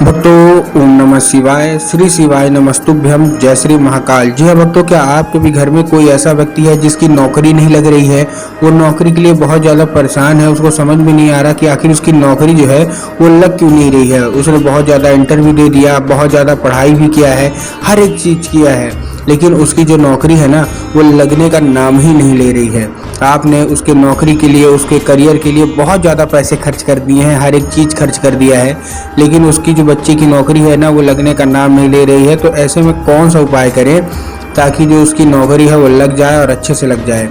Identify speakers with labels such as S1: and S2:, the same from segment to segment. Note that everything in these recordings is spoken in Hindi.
S1: भक्तों, ओम नमः शिवाय, श्री शिवाय नमस्तुभ्यम, जय श्री महाकाल। जी हाँ भक्तों, क्या आपके भी घर में कोई ऐसा व्यक्ति है जिसकी नौकरी नहीं लग रही है? वो नौकरी के लिए बहुत ज़्यादा परेशान है, उसको समझ में नहीं आ रहा कि आखिर उसकी नौकरी जो है वो लग क्यों नहीं रही है। उसने बहुत ज़्यादा इंटरव्यू दे दिया, बहुत ज़्यादा पढ़ाई भी किया है, हर एक चीज़ किया है, लेकिन उसकी जो नौकरी है ना वो लगने का नाम ही नहीं ले रही है। आपने उसके नौकरी के लिए, उसके करियर के लिए बहुत ज़्यादा पैसे खर्च कर दिए हैं, हर एक चीज़ खर्च कर दिया है, लेकिन उसकी जो बच्चे की नौकरी है ना वो लगने का नाम नहीं ले रही है। तो ऐसे में कौन सा उपाय करें ताकि जो उसकी नौकरी है वो लग जाए और अच्छे से लग जाए।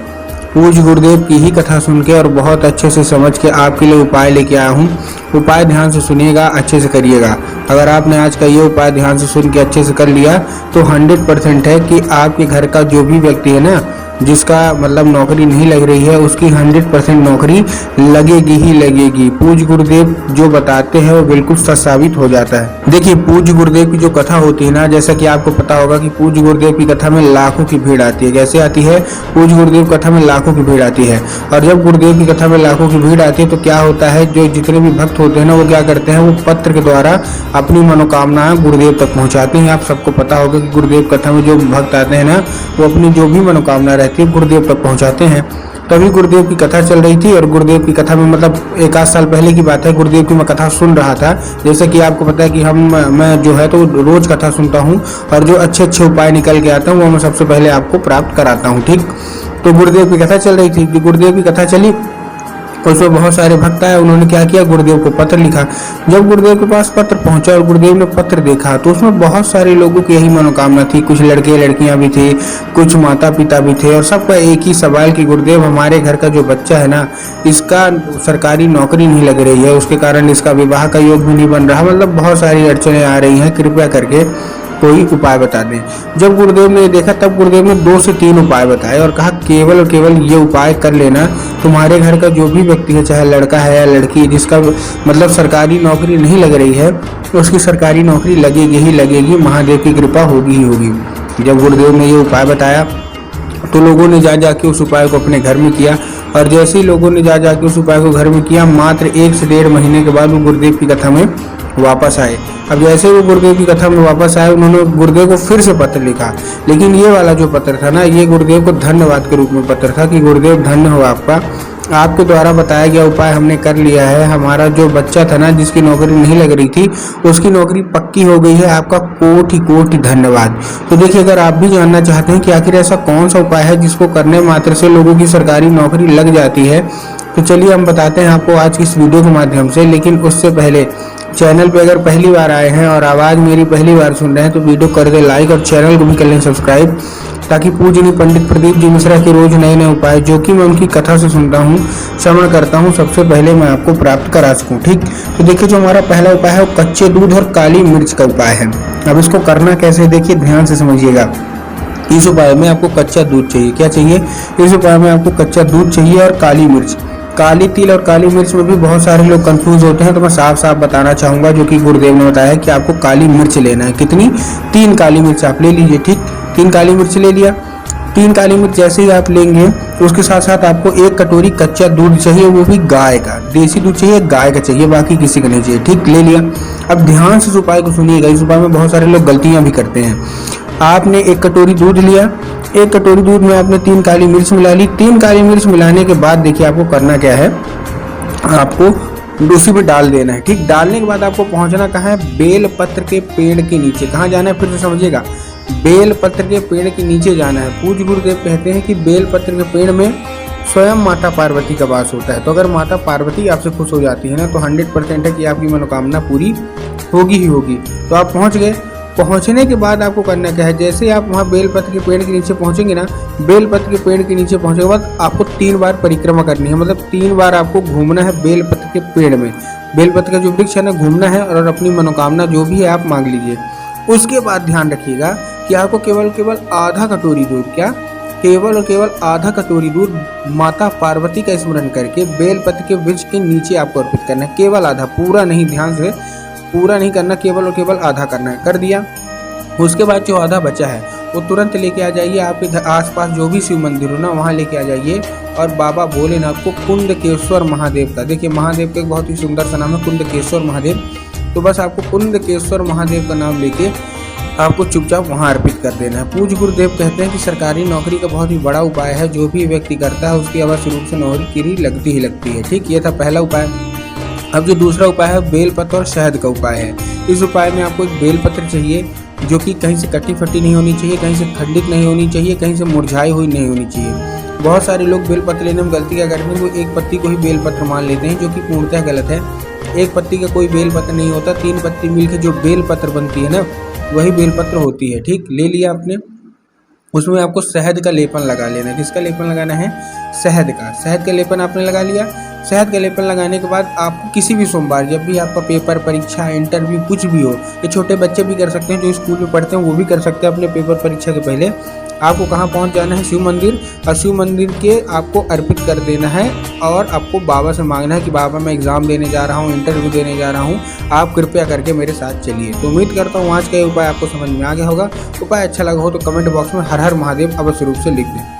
S1: पूज्य गुरुदेव की ही कथा सुन के और बहुत अच्छे से समझ के आपके लिए उपाय लेके आया हूँ। उपाय ध्यान से सुनिएगा, अच्छे से करिएगा। अगर आपने आज का ये उपाय ध्यान से सुन के अच्छे से कर लिया तो 100% है कि आपके घर का जो भी व्यक्ति है ना जिसका मतलब नौकरी नहीं लग रही है उसकी 100% नौकरी लगेगी ही लगेगी। पूज्य गुरुदेव जो बताते हैं वो बिल्कुल सच साबित हो जाता है। देखिए, पूज्य गुरुदेव की जो कथा होती है ना, जैसा कि आपको पता होगा कि पूज्य गुरुदेव की कथा में लाखों की भीड़ आती है। कैसे आती है? पूज्य गुरुदेव कथा में लाखों की भीड़ आती है। और जब गुरुदेव की कथा में लाखों की भीड़ आती है तो क्या होता है, जो जितने भी भक्त होते हैं ना वो क्या करते हैं, वो पत्र के द्वारा अपनी मनोकामनाएं गुरुदेव तक पहुंचाते हैं। आप सबको पता होगा कि गुरुदेव कथा में जो भक्त आते हैं ना वो अपनी जो भी मनोकामना गुरुदेव तक पहुंचाते हैं। तभी गुरुदेव की कथा चल रही थी और गुरुदेव की कथा में मतलब 1 आध साल पहले की बात है, गुरुदेव की मैं कथा सुन रहा था। जैसे कि आपको पता है कि मैं जो है तो रोज कथा सुनता हूँ और जो अच्छे अच्छे उपाय निकल के आता हूँ वो मैं सबसे पहले आपको प्राप्त कराता हूँ। ठीक, तो गुरुदेव की कथा चल रही थी। गुरुदेव की कथा चली तो उसमें बहुत सारे भक्त आए, उन्होंने क्या किया, गुरुदेव को पत्र लिखा। जब गुरुदेव के पास पत्र पहुंचा और गुरुदेव ने पत्र देखा तो उसमें बहुत सारे लोगों की यही मनोकामना थी। कुछ लड़के लड़कियां भी थे, कुछ माता पिता भी थे और सबका एक ही सवाल कि गुरुदेव हमारे घर का जो बच्चा है ना इसका सरकारी नौकरी नहीं लग रही है, उसके कारण इसका विवाह का योग भी नहीं बन रहा, मतलब बहुत सारी अड़चने आ रही हैं, कृपया करके कोई उपाय बता दें। जब गुरुदेव ने देखा तब गुरुदेव ने 2 से 3 उपाय बताए और कहा केवल और केवल ये उपाय कर लेना, तुम्हारे घर का जो भी व्यक्ति है, चाहे लड़का है या लड़की, जिसका मतलब सरकारी नौकरी नहीं लग रही है उसकी सरकारी नौकरी लगेगी ही लगेगी, महादेव की कृपा होगी ही होगी। जब गुरुदेव ने ये उपाय बताया तो लोगों ने जा जाके उस उपाय को अपने घर में किया और जैसे ही लोगों ने जा जाके उस उपाय को घर में किया, मात्र 1 से 1.5 महीने के बाद वो गुरुदेव की कथा में वापस आए। अब जैसे वो गुरुदेव की कथा में वापस आए, उन्होंने गुरुदेव को फिर से पत्र लिखा, लेकिन ये वाला जो पत्र था ना ये गुरुदेव को धन्यवाद के रूप में पत्र था कि गुरुदेव धन्य हो आपका, आपके द्वारा बताया गया उपाय हमने कर लिया है, हमारा जो बच्चा था ना जिसकी नौकरी नहीं लग रही थी उसकी नौकरी पक्की हो गई है, आपका कोटि कोटि धन्यवाद। तो देखिए, अगर आप भी जानना चाहते हैं कि आखिर ऐसा कौन सा उपाय है जिसको करने मात्र से लोगों की सरकारी नौकरी लग जाती है, तो चलिए हम बताते हैं आपको आज की इस वीडियो के माध्यम से। लेकिन उससे पहले चैनल पे अगर पहली बार आए हैं और आवाज़ मेरी पहली बार सुन रहे हैं तो वीडियो कर दे लाइक और चैनल को भी कर लें सब्सक्राइब, ताकि पूजनीय पंडित प्रदीप जी मिश्रा के रोज नए नए उपाय जो कि मैं उनकी कथा से सुनता हूँ, श्रवण करता हूँ, सबसे पहले मैं आपको प्राप्त करा सकूँ। ठीक, तो देखिए जो हमारा पहला उपाय है वो कच्चे दूध और काली मिर्च का उपाय है। अब इसको करना कैसे, देखिए ध्यान से समझिएगा। इस उपाय में आपको कच्चा दूध चाहिए। क्या चाहिए? इस उपाय में आपको कच्चा दूध चाहिए और काली मिर्च। काली तिल और काली मिर्च में भी बहुत सारे लोग कंफ्यूज होते हैं, तो मैं साफ साफ बताना चाहूंगा जो कि गुरुदेव ने बताया कि आपको काली मिर्च लेना है। कितनी? 3 काली मिर्च आप ले लीजिए। ठीक, 3 काली मिर्च ले लिया। 3 काली मिर्च जैसे ही आप लेंगे तो उसके साथ साथ आपको 1 कटोरी कच्चा दूध चाहिए, वो भी गाय का, देसी दूध चाहिए, गाय का चाहिए, बाकी किसी का नहीं चाहिए। ठीक, ले लिया। अब ध्यान से इस उपाय को सुनिएगा, इस उपाय में बहुत सारे लोग गलतियां भी करते हैं। आपने 1 कटोरी दूध लिया, 1 कटोरी दूध में आपने 3 काली मिर्च मिला ली। 3 काली मिर्च मिलाने के बाद देखिए आपको करना क्या है, आपको उसी में डाल देना है। ठीक, डालने के बाद आपको पहुंचना कहाँ है? बेल पत्र के पेड़ के नीचे। कहाँ जाना है फिर से समझिएगा, बेल पत्र के पेड़ के नीचे जाना है। पूज्य गुरुदेव कहते हैं कि बेल पत्र के पेड़ में स्वयं माता पार्वती का वास होता है, तो अगर माता पार्वती आपसे खुश हो जाती है ना तो 100% है कि आपकी मनोकामना पूरी होगी ही होगी। तो आप पहुंच गए। पहुंचने के बाद आपको करना क्या है, जैसे आप वहाँ बेलपत्र के पेड़ के नीचे पहुंचेंगे ना, बेलपत्र के पेड़ के नीचे पहुंचने के बाद आपको 3 बार परिक्रमा करनी है, मतलब 3 बार आपको घूमना है बेलपत्र के पेड़ में। बेलपत्र का जो वृक्ष है ना घूमना है और अपनी मनोकामना जो भी है आप मांग लीजिए। उसके बाद ध्यान रखिएगा कि आपको केवल आधा कटोरी दूध, क्या केवल और केवल आधा कटोरी दूध माता पार्वती का स्मरण करके बेलपत्र के वृक्ष के नीचे आपको अर्पित करना है। केवल आधा, पूरा नहीं, ध्यान से पूरा नहीं करना, केवल और केवल आधा करना है। कर दिया। उसके बाद जो आधा बचा है वो तुरंत लेके आ जाइए, आपके आसपास जो भी शिव मंदिर हो ना वहाँ लेके आ जाइए और बाबा भोलेनाथ को कुंडकेश्वर महादेव का, देखिए महादेव का एक बहुत ही सुंदर सा नाम है कुंडकेश्वर महादेव, तो बस आपको कुंदकेश्वर महादेव का नाम लेके आपको चुपचाप वहाँ अर्पित कर देना है। पूज्य गुरुदेव कहते हैं कि सरकारी नौकरी का बहुत ही बड़ा उपाय है, जो भी व्यक्ति करता है उसकी अवश्य रूप से नौकरी लगती ही लगती है। ठीक, ये था पहला उपाय। अब जो दूसरा उपाय है बेलपत्र और शहद का उपाय है। इस उपाय में आपको एक बेलपत्र चाहिए जो कि कहीं से कटी फटी नहीं होनी चाहिए, कहीं से खंडित नहीं होनी चाहिए, कहीं से मुरझाई हुई नहीं होनी चाहिए। बहुत सारे लोग बेलपत्र लेने में गलती क्या करते हैं, वो एक पत्ती को ही बेलपत्र मान लेते हैं, जो कि पूर्णतः गलत है। एक पत्ती का कोई बेलपत्र नहीं होता, 3 पत्ती मिलकर जो बेलपत्र बनती है ना, वही बेलपत्र होती है। ठीक, ले लिया आपने, उसमें आपको शहद का लेपन लगा लेना है। किसका लेपन लगाना है? शहद का। शहद का लेपन आपने लगा लिया। शहद का लेपन लगाने के बाद आपको किसी भी सोमवार, जब भी आपका पेपर, परीक्षा, इंटरव्यू कुछ भी हो, ये छोटे बच्चे भी कर सकते हैं, जो स्कूल में पढ़ते हैं वो भी कर सकते हैं। अपने पेपर परीक्षा के पहले आपको कहाँ पहुँच जाना है? शिव मंदिर, और शिव मंदिर के आपको अर्पित कर देना है और आपको बाबा से मांगना है कि बाबा मैं एग्ज़ाम देने जा रहा हूँ, इंटरव्यू देने जा रहा हूँ, आप कृपया करके मेरे साथ चलिए। तो उम्मीद करता हूँ आज का ये उपाय आपको समझ में आ गया होगा। उपाय अच्छा लगा हो तो कमेंट बॉक्स में हर हर महादेव अवश्य रूप से लिख दें।